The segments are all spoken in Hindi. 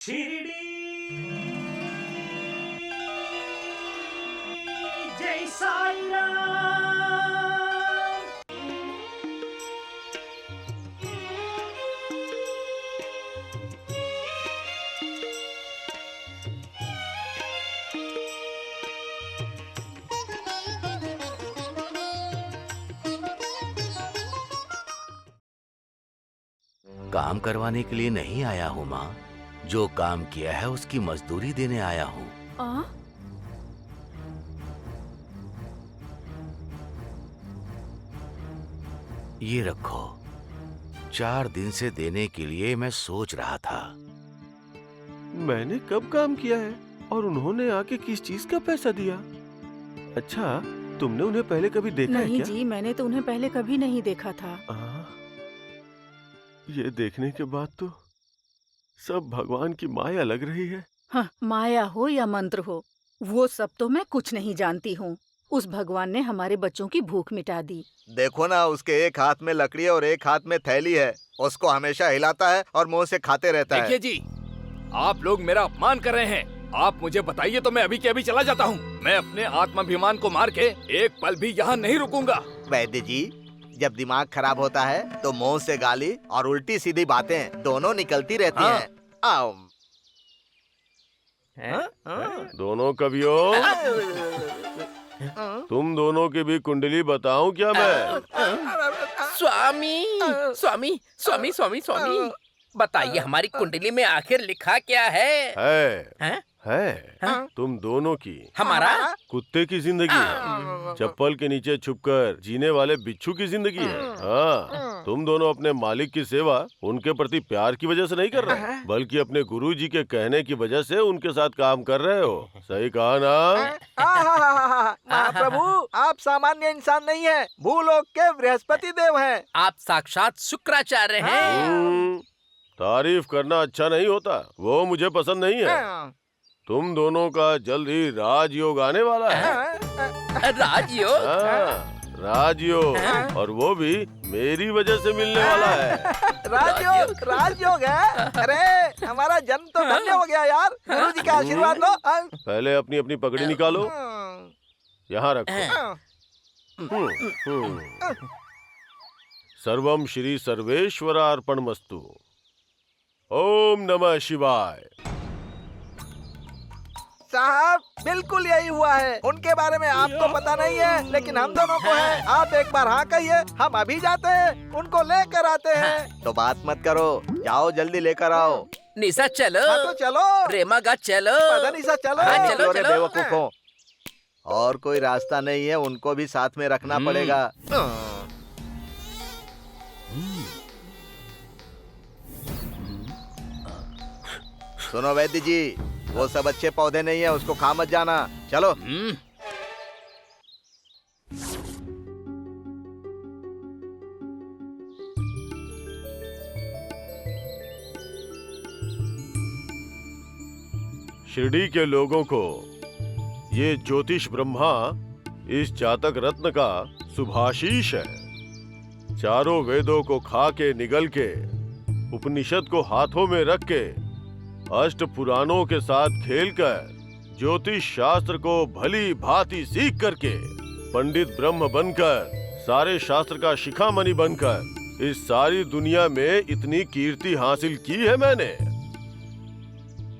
शिरडी जय साई राम। काम करवाने के लिए नहीं आया हूँ माँ, जो काम किया है उसकी मजदूरी देने आया हूँ। ये रखो, 4 दिन से देने के लिए मैं सोच रहा था। मैंने कब काम किया है और उन्होंने आके किस चीज का पैसा दिया? अच्छा, तुमने उन्हें पहले कभी देखा है नहीं क्या? जी, मैंने तो उन्हें पहले कभी नहीं देखा था। ये देखने के बाद तो सब भगवान की माया लग रही है। हाँ, माया हो या मंत्र हो, वो सब तो मैं कुछ नहीं जानती हूँ। उस भगवान ने हमारे बच्चों की भूख मिटा दी। देखो ना, उसके एक हाथ में लकड़ी और एक हाथ में थैली है। उसको हमेशा हिलाता है और मुंह से खाते रहता है। देखिए जी, आप लोग मेरा अपमान कर रहे हैं। आप मुझे बताइए तो मैं अभी के अभी चला जाता हूँ। मैं अपने आत्माभिमान को मार के एक पल भी यहाँ नहीं रुकूंगा। वैद्य जी, जब दिमाग खराब होता है तो मुंह से गाली और उल्टी सीधी बातें दोनों निकलती रहती हैं। आओ। दोनों कवियों, तुम दोनों की भी कुंडली बताऊं क्या मैं? स्वामी स्वामी स्वामी स्वामी स्वामी, बताइए हमारी कुंडली में आखिर लिखा क्या है? है तुम दोनों की हमारा कुत्ते की जिंदगी है, चप्पल के नीचे छुपकर जीने वाले बिच्छू की जिंदगी है। हाँ, तुम दोनों अपने मालिक की सेवा उनके प्रति प्यार की वजह से नहीं कर रहे, बल्कि अपने गुरु जी के कहने की वजह से उनके साथ काम कर रहे हो। सही कहा ना? महाप्रभु, आप सामान्य इंसान नहीं है, भूलोक के बृहस्पति देव हैं। आप साक्षात शुक्राचार्य हैं। तारीफ करना अच्छा नहीं होता, वो मुझे पसंद नहीं है। तुम दोनों का जल्द ही राजयोग आने वाला है। राजयोग? राजयोग, और वो भी मेरी वजह से मिलने वाला है। राजयोग? राजयोग है? अरे, हमारा जन्म तो धन्य हो गया यार। गुरु जी का आशीर्वाद लो। पहले अपनी अपनी पगड़ी निकालो, यहाँ रखो। सर्वम श्री सर्वेश्वरार्पणमस्तु। ओम नमः शिवाय। साहब, बिल्कुल यही हुआ है। उनके बारे में आपको पता नहीं है, लेकिन हम दोनों को है। आप एक बार हाँ कहिए, हम अभी जाते हैं, उनको लेकर आते हैं। तो बात मत करो, जाओ जल्दी लेकर आओ। निशा चलो। हाँ तो चलो। रेमागा चलो। निशा चलो। हाँ, चलो चलो। बेवकूफों, और कोई रास्ता नहीं है, उनको भी साथ में रखना पड़ेगा। सुनो वैद्य जी, वो सब अच्छे पौधे नहीं है, उसको खा मत जाना। चलो। शिरडी के लोगों को ये ज्योतिष ब्रह्मा इस जातक रत्न का सुभाशीष है। चारों वेदों को खा के निगल के, उपनिषद को हाथों में रख के, अष्ट पुराणों के साथ खेलकर, ज्योतिष शास्त्र को भली भांति सीख करके, पंडित ब्रह्म बनकर, सारे शास्त्र का शिखामणि बनकर इस सारी दुनिया में इतनी कीर्ति हासिल की है मैंने।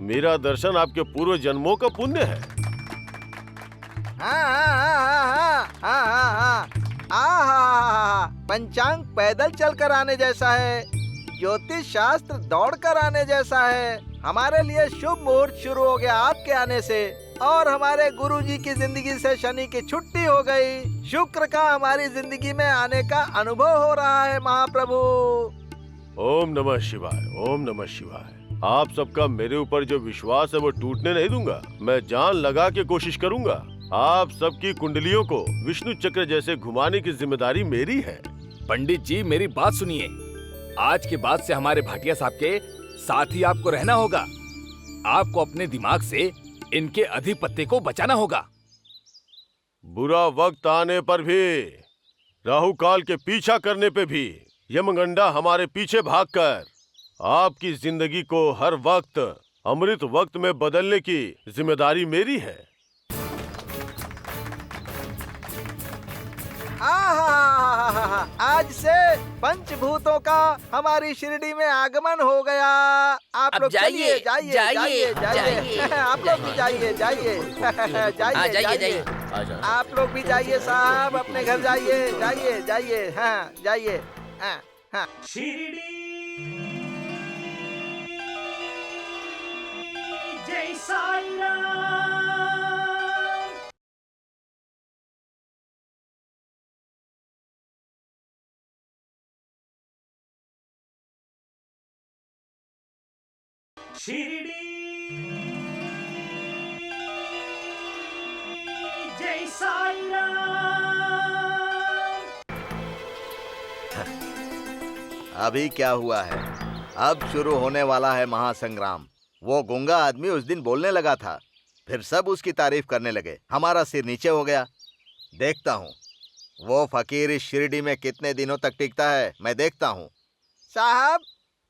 मेरा दर्शन आपके पूर्व जन्मों का पुण्य है। पंचांग पैदल चलकर आने जैसा है, ज्योतिष शास्त्र दौड़ कर आने जैसा है। हमारे लिए शुभ मुहूर्त शुरू हो गया आपके आने से, और हमारे गुरुजी की जिंदगी से शनि की छुट्टी हो गई। शुक्र का हमारी जिंदगी में आने का अनुभव हो रहा है महाप्रभु। ओम नमः शिवाय, ओम नमः शिवाय। आप सबका मेरे ऊपर जो विश्वास है वो टूटने नहीं दूंगा। मैं जान लगा के कोशिश करूंगा। आप सबकी कुंडलियों को विष्णु चक्र जैसे घुमाने की जिम्मेदारी मेरी है। पंडित जी, मेरी बात सुनिए। आज के बाद से हमारे भाटिया साहब के साथ ही आपको रहना होगा। आपको अपने दिमाग से इनके अधिपत्य को बचाना होगा। बुरा वक्त आने पर भी, राहु काल के पीछा करने पे भी, यमगंडा हमारे पीछे भागकर आपकी जिंदगी को हर वक्त अमृत वक्त में बदलने की जिम्मेदारी मेरी है। आहा, आज से पंचभूतों का हमारी शिरडी में आगमन हो गया। आप अब लोग जाइए, चलिए, जाइए, जाइए। आप लोग भी जाइए, जाइए, जाइए। आप लोग भी जाइए साहब, अपने घर जाइए, जाइए। हाँ, जाइए। हाँ। शिरडी जय साई राम। शिरडी जय साई राम। अभी क्या हुआ है? अब शुरू होने वाला है महासंग्राम। वो गूंगा आदमी उस दिन बोलने लगा था, फिर सब उसकी तारीफ करने लगे। हमारा सिर नीचे हो गया। देखता हूँ वो फकीर इस शिरडी में कितने दिनों तक टिकता है, मैं देखता हूँ। साहब,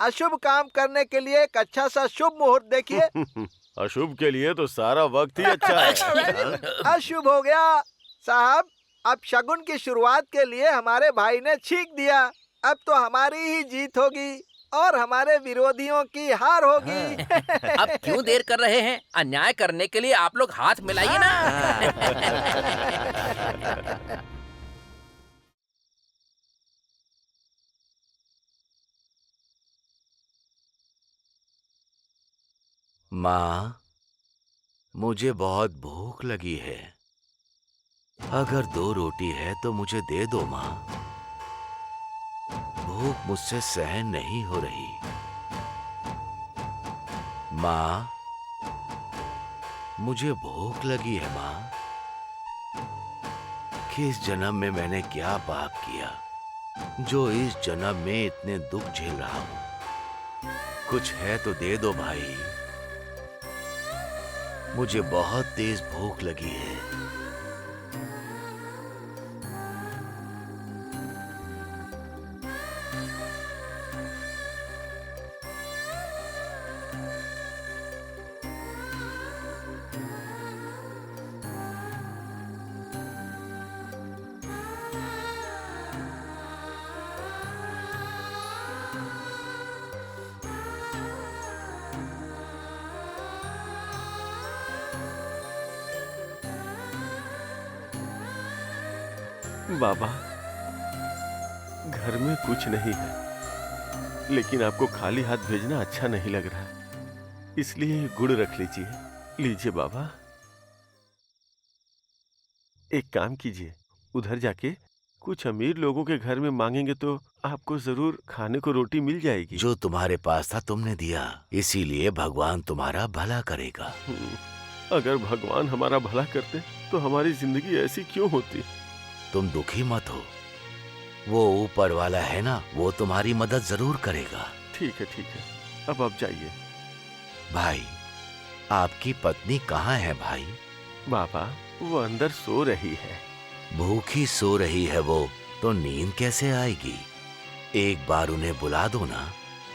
अशुभ काम करने के लिए एक अच्छा सा शुभ मुहूर्त देखिए। अशुभ के लिए तो सारा वक्त ही अच्छा है। अशुभ हो गया साहब। अब शगुन की शुरुआत के लिए हमारे भाई ने छींक दिया। अब तो हमारी ही जीत होगी और हमारे विरोधियों की हार होगी। अब क्यों देर कर रहे हैं? अन्याय करने के लिए आप लोग हाथ मिलाइए ना। माँ, मुझे बहुत भूख लगी है। अगर 2 रोटी है तो मुझे दे दो माँ। भूख मुझसे सहन नहीं हो रही। माँ, मुझे भूख लगी है माँ। किस जन्म में मैंने क्या पाप किया जो इस जन्म में इतने दुख झेल रहा हूं? कुछ है तो दे दो भाई। मुझे बहुत तेज भूख लगी है। बाबा, घर में कुछ नहीं है, लेकिन आपको खाली हाथ भेजना अच्छा नहीं लग रहा, इसलिए गुड़ रख लीजिए। लीजिए बाबा। एक काम कीजिए, उधर जाके कुछ अमीर लोगों के घर में मांगेंगे तो आपको जरूर खाने को रोटी मिल जाएगी। जो तुम्हारे पास था तुमने दिया, इसीलिए भगवान तुम्हारा भला करेगा। अगर भगवान हमारा भला करते तो हमारी जिंदगी ऐसी क्यों होती? तुम दुखी मत हो, वो ऊपर वाला है ना, वो तुम्हारी मदद जरूर करेगा। ठीक है, अब आप जाइए। भाई, आपकी पत्नी कहाँ है भाई? बाबा, वो अंदर सो रही है। भूखी सो रही है वो, तो नींद कैसे आएगी? एक बार उन्हें बुला दो ना,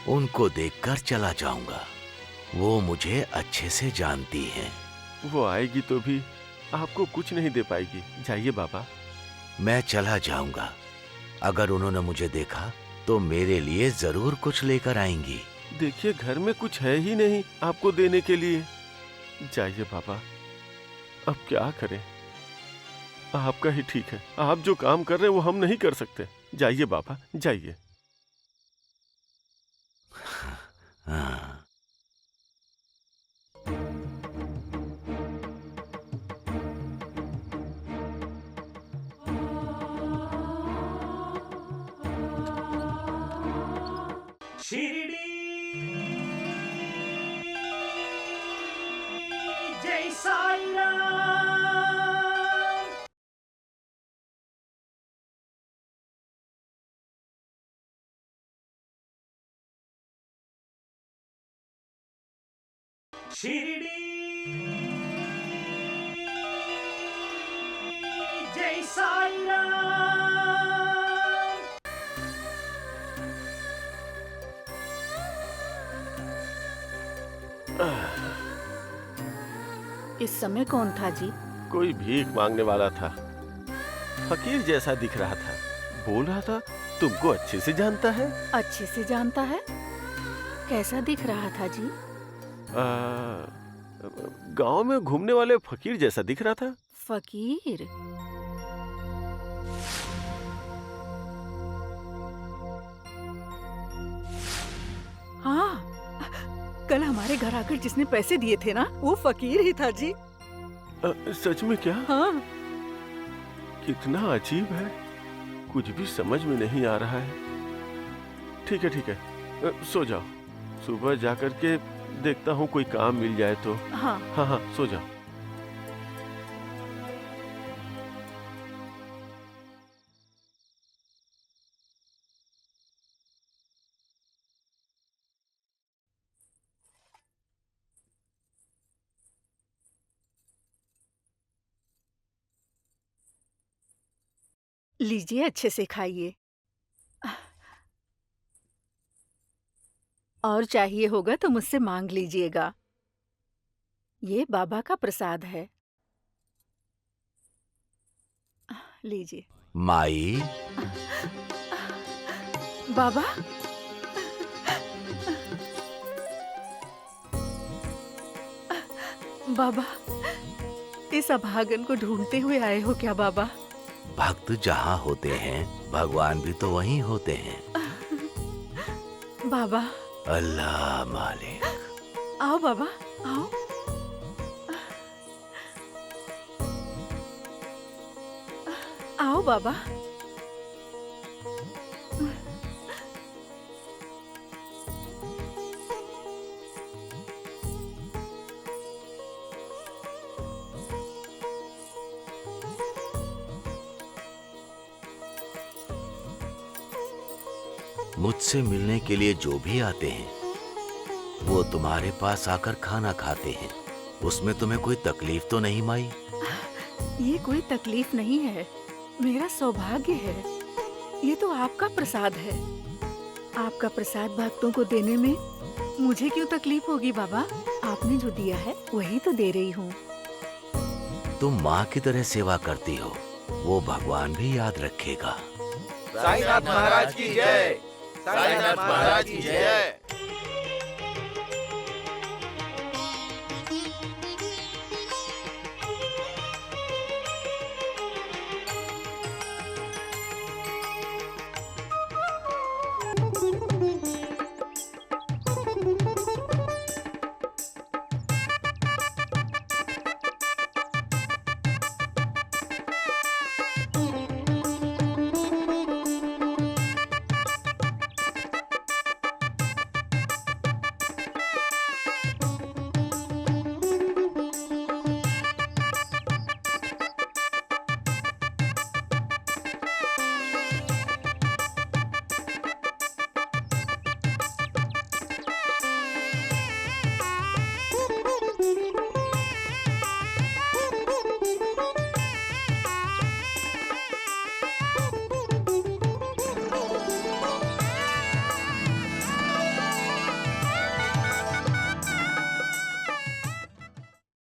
उनको देखकर चला जाऊंगा। वो मुझे अच्छे से जानती हैं। वो आएगी तो भी आपको कुछ नहीं दे पाएगी। जाइए बाबा। मैं चला जाऊंगा। अगर उन्होंने मुझे देखा तो मेरे लिए जरूर कुछ लेकर आएंगी। देखिए, घर में कुछ है ही नहीं आपको देने के लिए। जाइए बाबा, अब क्या करें? आपका ही ठीक है। आप जो काम कर रहे हैं वो हम नहीं कर सकते। जाइए बाबा, जाइए। हाँ। शिरडी जय साई राम। शिरडी जय साई राम। आह, इस समय कौन था जी? कोई भीख मांगने वाला था, फकीर जैसा दिख रहा था। बोल रहा था तुमको अच्छे से जानता है। अच्छे से जानता है? कैसा दिख रहा था जी? गांव में घूमने वाले फकीर जैसा दिख रहा था। फकीर? हाँ, कल हमारे घर आकर जिसने पैसे दिए थे ना, वो फकीर ही था जी। सच में क्या? हाँ। कितना अजीब है, कुछ भी समझ में नहीं आ रहा है। ठीक है ठीक है, सो जाओ। सुबह जाकर के देखता हूँ कोई काम मिल जाए तो। हाँ हाँ हाँ, सो जाओ। लीजिए, अच्छे से खाइए। और चाहिए होगा तो मुझसे मांग लीजिएगा। ये बाबा का प्रसाद है, लीजिए। माई, बाबा, बाबा, इस अभागन को ढूंढते हुए आए हो क्या बाबा? भक्त जहाँ होते हैं भगवान भी तो वहीं होते हैं। बाबा, अल्लाह मालिक। आओ बाबा, आओ। आओ बाबा। मुझसे मिलने के लिए जो भी आते हैं वो तुम्हारे पास आकर खाना खाते हैं। उसमें तुम्हें कोई तकलीफ तो नहीं माई? ये कोई तकलीफ नहीं है, मेरा सौभाग्य है। ये तो आपका प्रसाद है। आपका प्रसाद भक्तों को देने में मुझे क्यों तकलीफ होगी बाबा? आपने जो दिया है वही तो दे रही हूँ। तुम माँ की तरह सेवा करती हो, वो भगवान भी याद रखेगा। साईनाथ महाराज की जय। साईनाथ महाराज की जय।